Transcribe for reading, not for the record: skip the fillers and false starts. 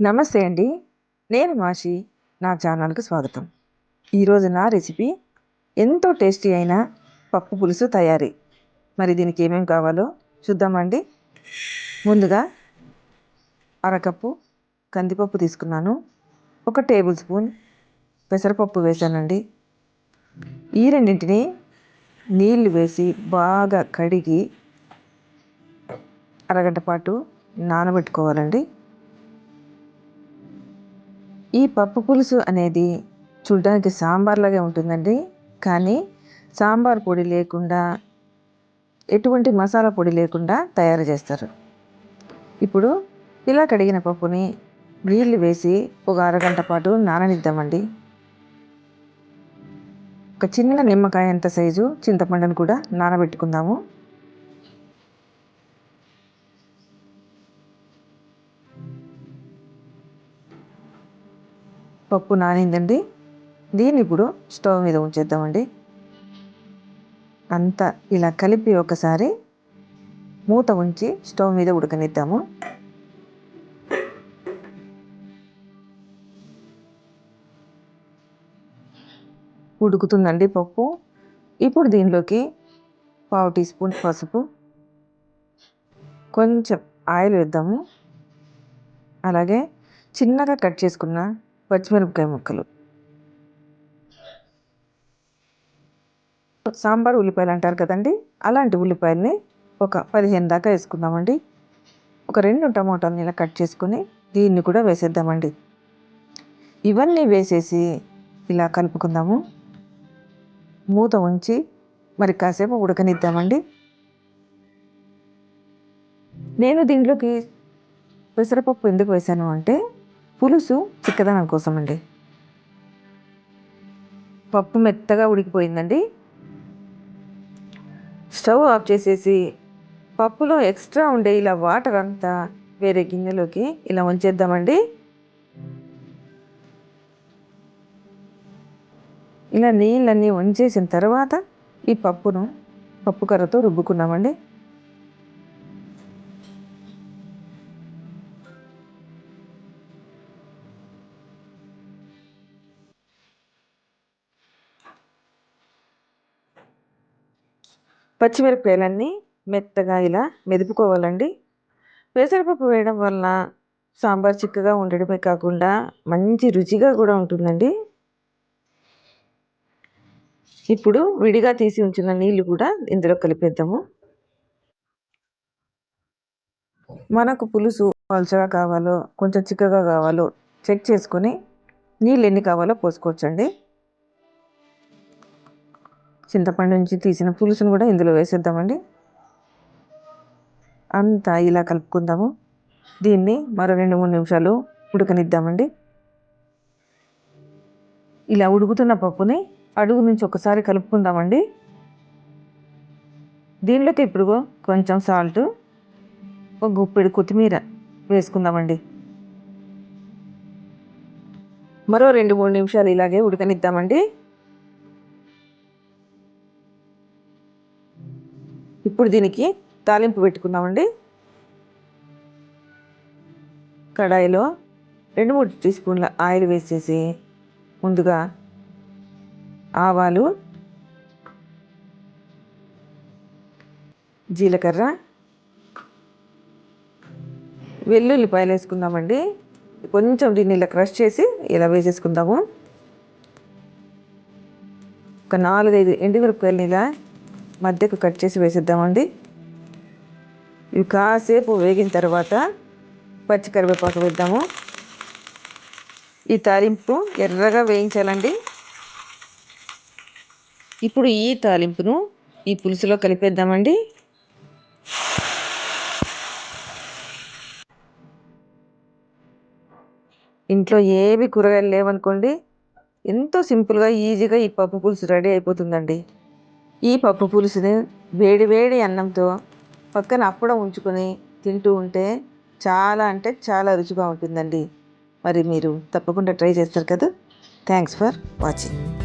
నమస్తే అండి. నేను మాషి. నా ఛానల్‌కి స్వాగతం. ఈరోజు నా రెసిపీ ఎంతో టేస్టీ అయిన పప్పు పులుసు తయారీ. మరి దీనికి ఏమేమి కావాలో చూద్దామండి. ముందుగా అరకప్పు కందిపప్పు తీసుకున్నాను. 1 టేబుల్ స్పూన్ పెసరపప్పు వేసానండి. ఈ రెండింటిని నీళ్లు వేసి బాగా కడిగి అరగంట పాటు నానబెట్టుకోవాలండి. ఈ పప్పు పులుసు అనేది చూడడానికి సాంబార్లాగే ఉంటుందండి. కానీ సాంబార్ పొడి లేకుండా, ఎటువంటి మసాలా పొడి లేకుండా తయారు చేస్తారు. ఇప్పుడు ఇలా కడిగిన పప్పుని నీళ్ళు వేసి ఒక అరగంట పాటు నాననిద్దామండి. ఒక చిన్న నిమ్మకాయ అంత సైజు చింతపండును కూడా నానబెట్టుకుందాము. పప్పు నానిందండి. దీన్ని ఇప్పుడు స్టవ్ మీద ఉంచేద్దామండి. అంతా ఇలా కలిపి ఒకసారి మూత ఉంచి స్టవ్ మీద ఉడకనిద్దాము. ఉడుకుతుందండి పప్పు. ఇప్పుడు దీనిలోకి 1/2 టీ స్పూన్ పసుపు, కొంచెం ఆయిల్ వేద్దాము. అలాగే చిన్నగా కట్ చేసుకున్న పచ్చిమిరపకాయ ముక్కలు, సాంబార్ ఉల్లిపాయలు అంటారు కదండి, అలాంటి ఉల్లిపాయల్ని ఒక 15 దాకా వేసుకుందామండి. ఒక 2 టమోటాలని ఇలా కట్ చేసుకొని దీన్ని కూడా వేసేద్దామండి. ఇవన్నీ వేసేసి ఇలా కలుపుకుందాము. మూత ఉంచి మరి కాసేపు ఉడకనిద్దామండి. నేను దీంట్లోకి పెసరపప్పు ఎందుకు వేసాను అంటే పులుసు చిక్కదనం కోసం అండి. పప్పు మెత్తగా ఉడికిపోయిందండి. స్టవ్ ఆఫ్ చేసేసి పప్పులో ఎక్స్ట్రా ఉండే ఇలా వాటర్ అంతా వేరే గిన్నెలోకి ఇలా ఉంచేద్దామండి. ఇలా నీళ్ళన్నీ వంచేసిన తర్వాత ఈ పప్పును పప్పు కర్రతో రుబ్బుకున్నామండి. పచ్చిమిరపకాయలన్నీ మెత్తగా ఇలా మెదుపుకోవాలండి. పెసరపప్పు వేయడం వల్ల సాంబార్ చిక్కగా ఉండడమే కాకుండా మంచి రుచిగా కూడా ఉంటుందండి. ఇప్పుడు విడిగా తీసి ఉంచిన నీళ్లు కూడా ఇందులో కలిపేద్దాము. మనకు పులుసు పలుచగా కావాలో కొంచెం చిక్కగా కావాలో చెక్ చేసుకొని నీళ్ళు ఎన్ని కావాలో పోసుకోవచ్చండి. చింతపండు నుంచి తీసిన పులుసును కూడా ఇందులో వేసేద్దామండి. అంతా ఇలా కలుపుకుందాము. దీన్ని మరో 2-3 నిమిషాలు ఉడకనిద్దామండి. ఇలా ఉడుకుతున్న పప్పుని అడుగు నుంచి ఒకసారి కలుపుకుందామండి. దీనిలోకి ఇప్పుడు కొంచెం సాల్ట్, ఒక గుప్పెడు కొత్తిమీర వేసుకుందామండి. మరో 2-3 నిమిషాలు ఇలాగే ఉడకనిద్దామండి. ఇప్పుడు దీనికి తాలింపు పెట్టుకుందామండి. కడాయిలో 2-3 టీ స్పూన్ల ఆయిల్ వేసేసి ముందుగా ఆవాలు, జీలకర్ర, వెల్లుల్లిపాయలు వేసుకుందామండి. కొంచెం దీన్ని ఇలా క్రష్ చేసి ఇలా వేసేసుకుందాము. ఒక 4-5 ఎండుమిరపకాయలని ఇలా మధ్యకు కట్ చేసి వేసేద్దామండి. ఇవి కాసేపు వేగిన తర్వాత పచ్చికరివేపాకు వేద్దాము. ఈ తాలింపు ఎర్రగా వేయించాలండి. ఇప్పుడు ఈ తాలింపును ఈ పులుసులో కలిపేద్దామండి. ఇంట్లో ఏవి కూరగాయలు లేవనుకోండి, ఎంతో సింపుల్గా ఈజీగా ఈ పప్పు పులుసు రెడీ అయిపోతుందండి. ఈ పప్పు పులుసుని వేడి వేడి అన్నంతో పక్కన అప్పడం ఉంచుకొని తింటూ ఉంటే చాలా అంటే చాలా రుచిగా ఉంటుందండి. మరి మీరు తప్పకుండా ట్రై చేస్తారు కదా. Thanks for watching.